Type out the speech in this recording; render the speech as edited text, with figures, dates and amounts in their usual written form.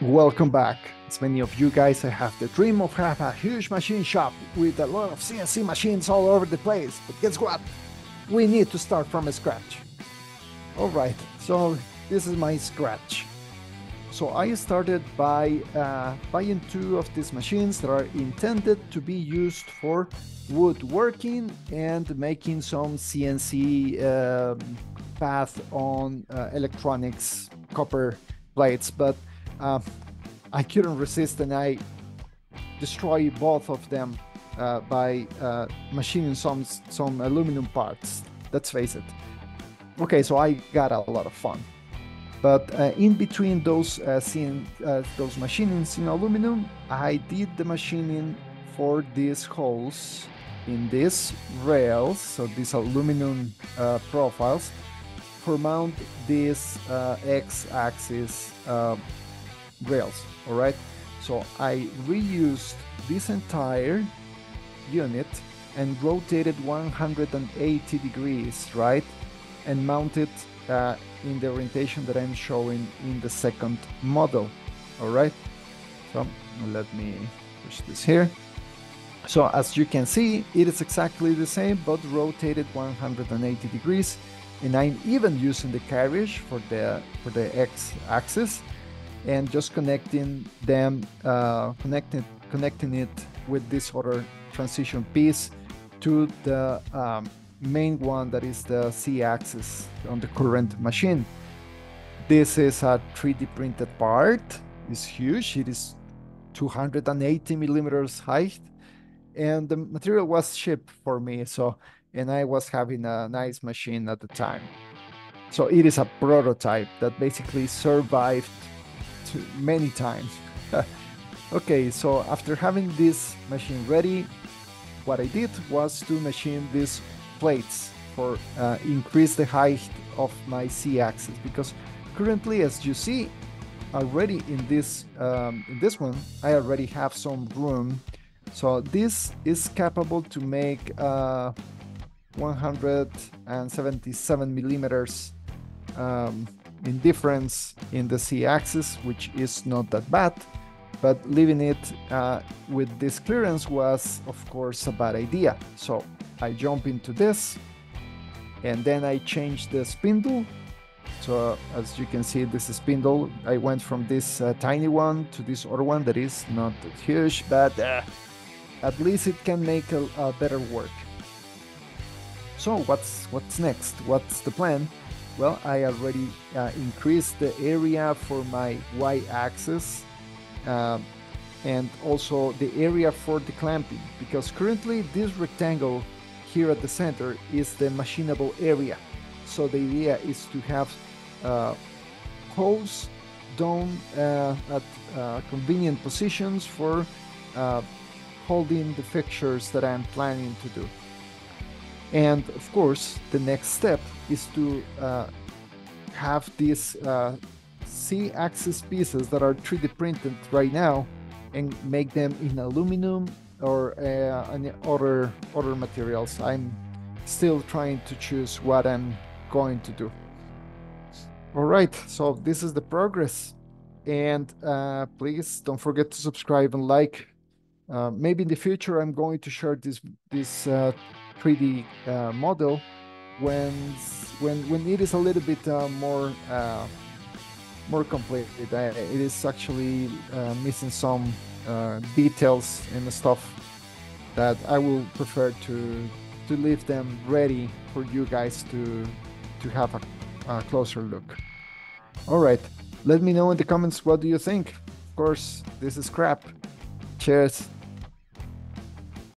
Welcome back. As many of you guys, I have the dream of having a huge machine shop with a lot of CNC machines all over the place. But guess what? We need to start from scratch. All right, so this is my scratch. So I started by buying two of these machines that are intended to be used for woodworking and making some CNC path on electronics copper plates. But I couldn't resist and I destroyed both of them by machining some aluminum parts. Let's face it. Okay, so I got a lot of fun. But in between those machinings in aluminum, I did the machining for these holes in these rails, so these aluminum profiles, for mount these X-axis rails. All right, so I reused this entire unit and rotated 180 degrees, right, and mounted in the orientation that I'm showing in the second model. All right, so let me push this here. So as you can see, it is exactly the same, but rotated 180 degrees, and I'm even using the carriage for the X-axis and just connecting them, connecting it with this other transition piece to the main one that is the Z-axis on the current machine. This is a 3D printed part. It's huge. It is 280 millimeters height, and the material was shipped for me. So, and I was having a nice machine at the time. So it is a prototype that basically survived many times. Okay, so after having this machine ready, what I did was to machine these plates for increase the height of my Z-axis, because currently, as you see already in this one, I already have some room. So this is capable to make 177 millimeters in difference in the Z-axis, which is not that bad, but leaving it with this clearance was, of course, a bad idea. So I jump into this, and then I change the spindle. So as you can see, this spindle, I went from this tiny one to this other one that is not huge, but at least it can make a better work. So what's next? What's the plan? Well, I already increased the area for my Y-axis and also the area for the clamping, because currently this rectangle here at the center is the machinable area. So the idea is to have holes down at convenient positions for holding the fixtures that I'm planning to do. And of course, the next step is to have these Z-axis pieces that are 3D printed right now and make them in aluminum or other materials. I'm still trying to choose what I'm going to do. All right, so this is the progress. And please don't forget to subscribe and like. Maybe in the future I'm going to share this 3D model when it is a little bit more complete. It is actually missing some details and stuff that I will prefer to leave them ready for you guys to have a closer look. All right, let me know in the comments what do you think. Of course, this is crap. Cheers.